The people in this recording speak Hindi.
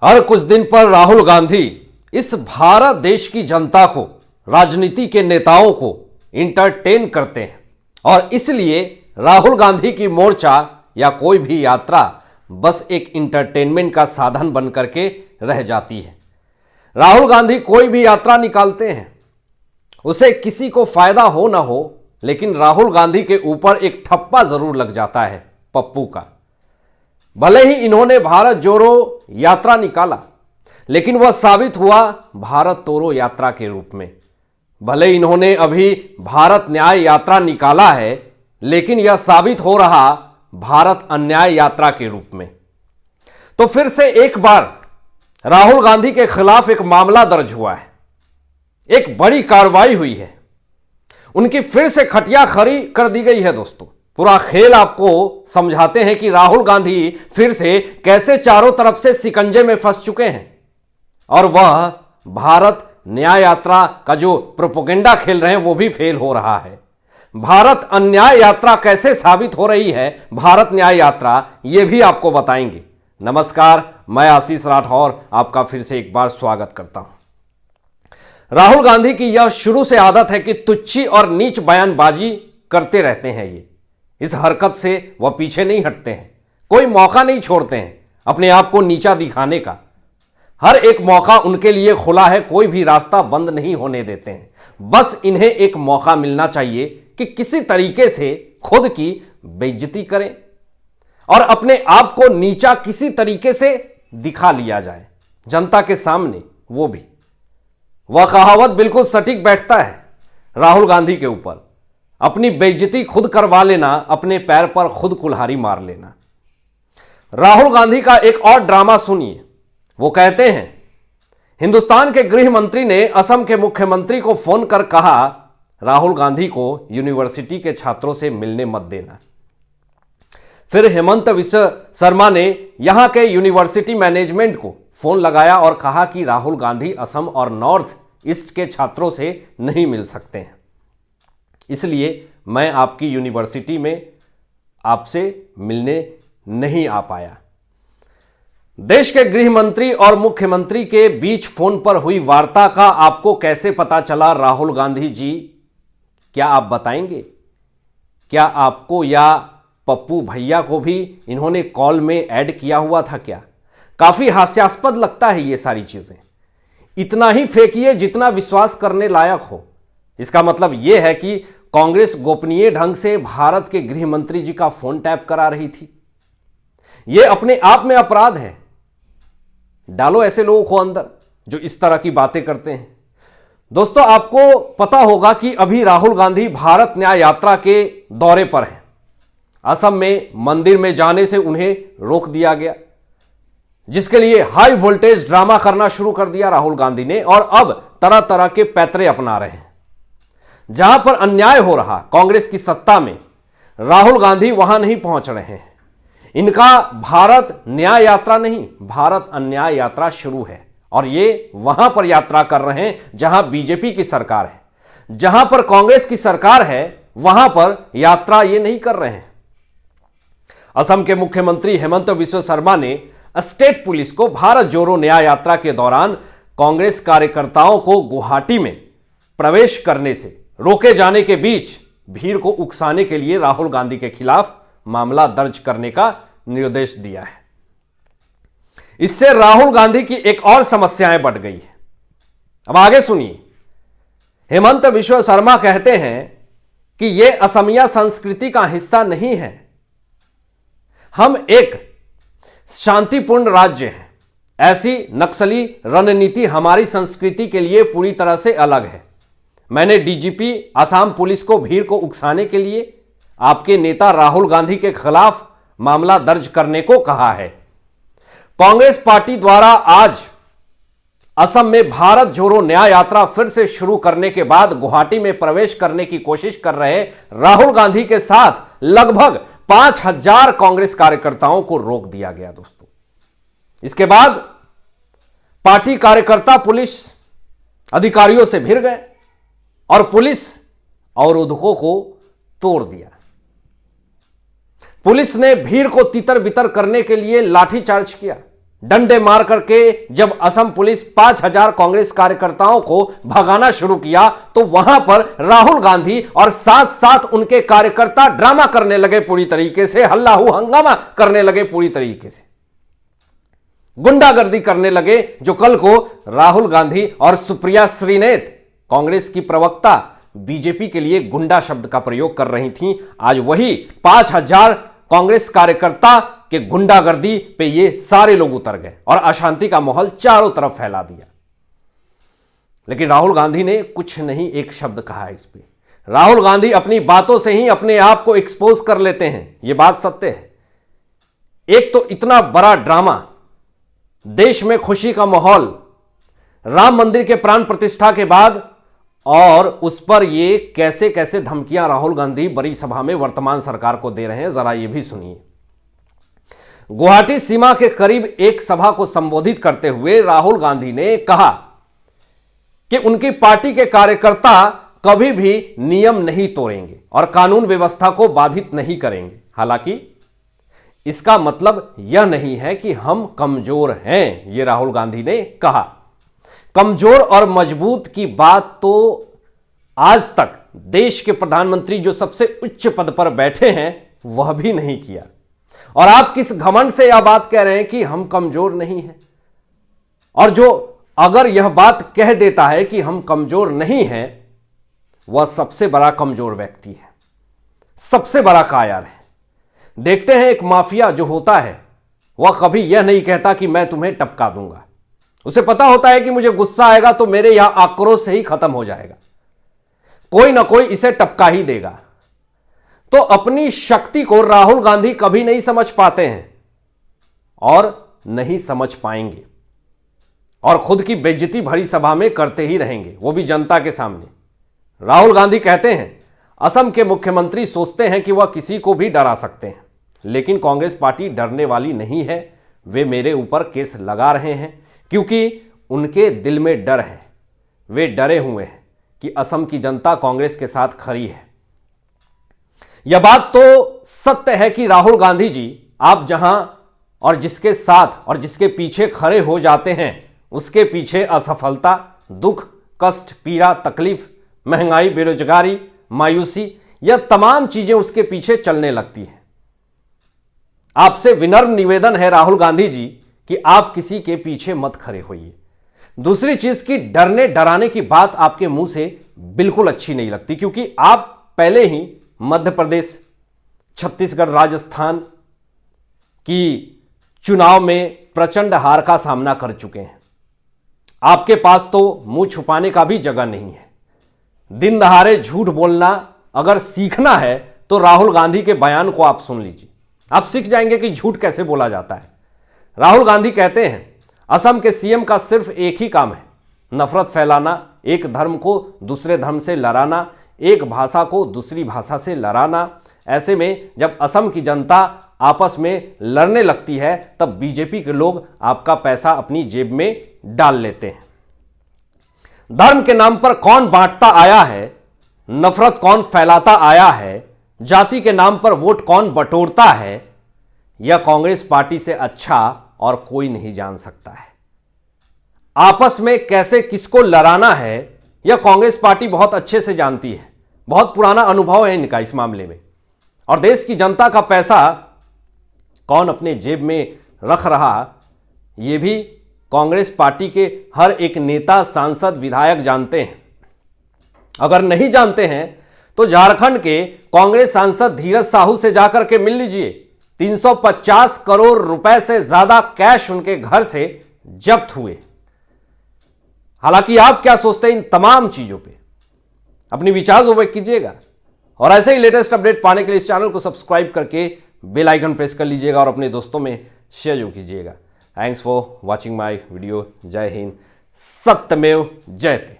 हर कुछ दिन पर राहुल गांधी इस भारत देश की जनता को, राजनीति के नेताओं को इंटरटेन करते हैं और इसलिए राहुल गांधी की मोर्चा या कोई भी यात्रा बस एक इंटरटेनमेंट का साधन बन करके रह जाती है। राहुल गांधी कोई भी यात्रा निकालते हैं, उसे किसी को फायदा हो ना हो, लेकिन राहुल गांधी के ऊपर एक ठप्पा जरूर लग जाता है पप्पू का। भले ही इन्होंने भारत जोड़ो यात्रा निकाला, लेकिन वह साबित हुआ भारत तोड़ो यात्रा के रूप में। भले इन्होंने अभी भारत न्याय यात्रा निकाला है, लेकिन यह साबित हो रहा भारत अन्याय यात्रा के रूप में। तो फिर से एक बार राहुल गांधी के खिलाफ एक मामला दर्ज हुआ है, एक बड़ी कार्रवाई हुई है, उनकी फिर से खटिया खड़ी कर दी गई है। दोस्तों, पूरा खेल आपको समझाते हैं कि राहुल गांधी फिर से कैसे चारों तरफ से शिकंजे में फंस चुके हैं और वह भारत न्याय यात्रा का जो प्रोपेगेंडा खेल रहे हैं वो भी फेल हो रहा है। भारत अन्याय यात्रा कैसे साबित हो रही है भारत न्याय यात्रा, ये भी आपको बताएंगे। नमस्कार, मैं आशीष राठौर आपका फिर से एक बार स्वागत करता हूं। राहुल गांधी की यह शुरू से आदत है कि तुच्छी और नीच बयानबाजी करते रहते हैं। ये इस हरकत से वह पीछे नहीं हटते हैं, कोई मौका नहीं छोड़ते हैं अपने आप को नीचा दिखाने का। हर एक मौका उनके लिए खुला है, कोई भी रास्ता बंद नहीं होने देते हैं। बस इन्हें एक मौका मिलना चाहिए कि किसी तरीके से खुद की बेइज्जती करें और अपने आप को नीचा किसी तरीके से दिखा लिया जाए जनता के सामने। वो भी वह कहावत बिल्कुल सटीक बैठता है राहुल गांधी के ऊपर, अपनी बेइज्जती खुद करवा लेना, अपने पैर पर खुद कुल्हाड़ी मार लेना। राहुल गांधी का एक और ड्रामा सुनिए। वो कहते हैं, हिंदुस्तान के गृह मंत्री ने असम के मुख्यमंत्री को फोन कर कहा राहुल गांधी को यूनिवर्सिटी के छात्रों से मिलने मत देना। फिर हेमंत विश्व शर्मा ने यहां के यूनिवर्सिटी मैनेजमेंट को फोन लगाया और कहा कि राहुल गांधी असम और नॉर्थ ईस्ट के छात्रों से नहीं मिल सकते हैं, इसलिए मैं आपकी यूनिवर्सिटी में आपसे मिलने नहीं आ पाया। देश के गृह मंत्री और मुख्यमंत्री के बीच फोन पर हुई वार्ता का आपको कैसे पता चला राहुल गांधी जी? क्या आप बताएंगे? क्या आपको या पप्पू भैया को भी इन्होंने कॉल में ऐड किया हुआ था क्या? काफी हास्यास्पद लगता है ये सारी चीजें। इतना ही फेंकिए जितना विश्वास करने लायक हो। इसका मतलब यह है कि कांग्रेस गोपनीय ढंग से भारत के गृह मंत्री जी का फोन टैप करा रही थी। यह अपने आप में अपराध है। डालो ऐसे लोगों को अंदर जो इस तरह की बातें करते हैं। दोस्तों, आपको पता होगा कि अभी राहुल गांधी भारत न्याय यात्रा के दौरे पर हैं। असम में मंदिर में जाने से उन्हें रोक दिया गया, जिसके लिए हाई वोल्टेज ड्रामा करना शुरू कर दिया राहुल गांधी ने और अब तरह तरह के पैतरे अपना रहे हैं। जहां पर अन्याय हो रहा कांग्रेस की सत्ता में, राहुल गांधी वहां नहीं पहुंच रहे हैं। इनका भारत न्याय यात्रा नहीं, भारत अन्याय यात्रा शुरू है और ये वहां पर यात्रा कर रहे हैं जहां बीजेपी की सरकार है। जहां पर कांग्रेस की सरकार है वहां पर यात्रा ये नहीं कर रहे हैं। असम के मुख्यमंत्री हेमंत विश्व शर्मा ने स्टेट पुलिस को भारत जोड़ो न्याय यात्रा के दौरान कांग्रेस कार्यकर्ताओं को गुवाहाटी में प्रवेश करने से रोके जाने के बीच भीड़ को उकसाने के लिए राहुल गांधी के खिलाफ मामला दर्ज करने का निर्देश दिया है। इससे राहुल गांधी की एक और समस्याएं बढ़ गई है। अब आगे सुनिए। हेमंत विश्व शर्मा कहते हैं कि यह असमिया संस्कृति का हिस्सा नहीं है। हम एक शांतिपूर्ण राज्य हैं। ऐसी नक्सली रणनीति हमारी संस्कृति के लिए पूरी तरह से अलग है। मैंने डीजीपी असम पुलिस को भीड़ को उकसाने के लिए आपके नेता राहुल गांधी के खिलाफ मामला दर्ज करने को कहा है। कांग्रेस पार्टी द्वारा आज असम में भारत जोड़ो न्याय यात्रा फिर से शुरू करने के बाद गुवाहाटी में प्रवेश करने की कोशिश कर रहे राहुल गांधी के साथ लगभग 5000 कांग्रेस कार्यकर्ताओं को रोक दिया गया। दोस्तों, इसके बाद पार्टी कार्यकर्ता पुलिस अधिकारियों से भिड़ गए और पुलिस अवरोधकों को तोड़ दिया। पुलिस ने भीड़ को तितर बितर करने के लिए लाठीचार्ज किया। डंडे मार करके जब असम पुलिस 5,000 कांग्रेस कार्यकर्ताओं को भगाना शुरू किया तो वहां पर राहुल गांधी और साथ साथ उनके कार्यकर्ता ड्रामा करने लगे, पूरी तरीके से हल्लाहू हंगामा करने लगे, पूरी तरीके से गुंडागर्दी करने लगे, जो कल को राहुल गांधी और सुप्रिया श्रीनेत कांग्रेस की प्रवक्ता बीजेपी के लिए गुंडा शब्द का प्रयोग कर रही थीं। आज वही 5,000 कांग्रेस कार्यकर्ता के गुंडागर्दी पे ये सारे लोग उतर गए और अशांति का माहौल चारों तरफ फैला दिया। लेकिन राहुल गांधी ने कुछ नहीं एक शब्द कहा इस पे। राहुल गांधी अपनी बातों से ही अपने आप को एक्सपोज कर लेते हैं, यह बात सत्य है। एक तो इतना बड़ा ड्रामा, देश में खुशी का माहौल, राम मंदिर के प्राण प्रतिष्ठा के बाद, और उस पर ये कैसे कैसे धमकियां राहुल गांधी बड़ी सभा में वर्तमान सरकार को दे रहे हैं, जरा ये भी सुनिए। गुवाहाटी सीमा के करीब एक सभा को संबोधित करते हुए राहुल गांधी ने कहा कि उनकी पार्टी के कार्यकर्ता कभी भी नियम नहीं तोड़ेंगे और कानून व्यवस्था को बाधित नहीं करेंगे। हालांकि इसका मतलब यह नहीं है कि हम कमजोर हैं, यह राहुल गांधी ने कहा। कमजोर और मजबूत की बात तो आज तक देश के प्रधानमंत्री जो सबसे उच्च पद पर बैठे हैं वह भी नहीं किया। और आप किस घमंड से यह बात कह रहे हैं कि हम कमजोर नहीं हैं? और जो अगर यह बात कह देता है कि हम कमजोर नहीं हैं, वह सबसे बड़ा कमजोर व्यक्ति है, सबसे बड़ा कायर है। देखते हैं एक माफिया जो होता है वह कभी यह नहीं कहता कि मैं तुम्हें टपका दूंगा। उसे पता होता है कि मुझे गुस्सा आएगा तो मेरे यहां आक्रोश से ही खत्म हो जाएगा, कोई ना कोई इसे टपका ही देगा। तो अपनी शक्ति को राहुल गांधी कभी नहीं समझ पाते हैं और नहीं समझ पाएंगे, और खुद की बेइज्जती भरी सभा में करते ही रहेंगे, वो भी जनता के सामने। राहुल गांधी कहते हैं असम के मुख्यमंत्री सोचते हैं कि वह किसी को भी डरा सकते हैं, लेकिन कांग्रेस पार्टी डरने वाली नहीं है। वे मेरे ऊपर केस लगा रहे हैं क्योंकि उनके दिल में डर है। वे डरे हुए हैं कि असम की जनता कांग्रेस के साथ खड़ी है। यह बात तो सत्य है कि राहुल गांधी जी, आप जहां और जिसके साथ और जिसके पीछे खड़े हो जाते हैं उसके पीछे असफलता, दुख, कष्ट, पीड़ा, तकलीफ, महंगाई, बेरोजगारी, मायूसी, यह तमाम चीजें उसके पीछे चलने लगती हैं। आपसे विनम्र निवेदन है राहुल गांधी जी कि आप किसी के पीछे मत खड़े होइए। दूसरी चीज की डरने डराने की बात आपके मुंह से बिल्कुल अच्छी नहीं लगती, क्योंकि आप पहले ही मध्य प्रदेश, छत्तीसगढ़, राजस्थान की चुनाव में प्रचंड हार का सामना कर चुके हैं। आपके पास तो मुंह छुपाने का भी जगह नहीं है। दिन दहाड़े झूठ बोलना अगर सीखना है तो राहुल गांधी के बयान को आप सुन लीजिए, आप सीख जाएंगे कि झूठ कैसे बोला जाता है। राहुल गांधी कहते हैं असम के सीएम का सिर्फ एक ही काम है, नफरत फैलाना, एक धर्म को दूसरे धर्म से लड़ाना, एक भाषा को दूसरी भाषा से लड़ाना। ऐसे में जब असम की जनता आपस में लड़ने लगती है तब बीजेपी के लोग आपका पैसा अपनी जेब में डाल लेते हैं। धर्म के नाम पर कौन बांटता आया है, नफरत कौन फैलाता आया है, जाति के नाम पर वोट कौन बटोरता है, यह कांग्रेस पार्टी से अच्छा और कोई नहीं जान सकता है। आपस में कैसे किसको लड़ाना है यह कांग्रेस पार्टी बहुत अच्छे से जानती है, बहुत पुराना अनुभव है इनका इस मामले में। और देश की जनता का पैसा कौन अपने जेब में रख रहा यह भी कांग्रेस पार्टी के हर एक नेता, सांसद, विधायक जानते हैं। अगर नहीं जानते हैं तो झारखंड के कांग्रेस सांसद धीरज साहू से जाकर के मिल लीजिए। 350 करोड़ रुपए से ज्यादा कैश उनके घर से जब्त हुए। हालांकि आप क्या सोचते हैं इन तमाम चीजों पे, अपनी विचार व्यक्त कीजिएगा। और ऐसे ही लेटेस्ट अपडेट पाने के लिए इस चैनल को सब्सक्राइब करके बेल आइकन प्रेस कर लीजिएगा और अपने दोस्तों में शेयर जो कीजिएगा। Thanks for watching my video. जय हिंद, सत्यमेव जयते।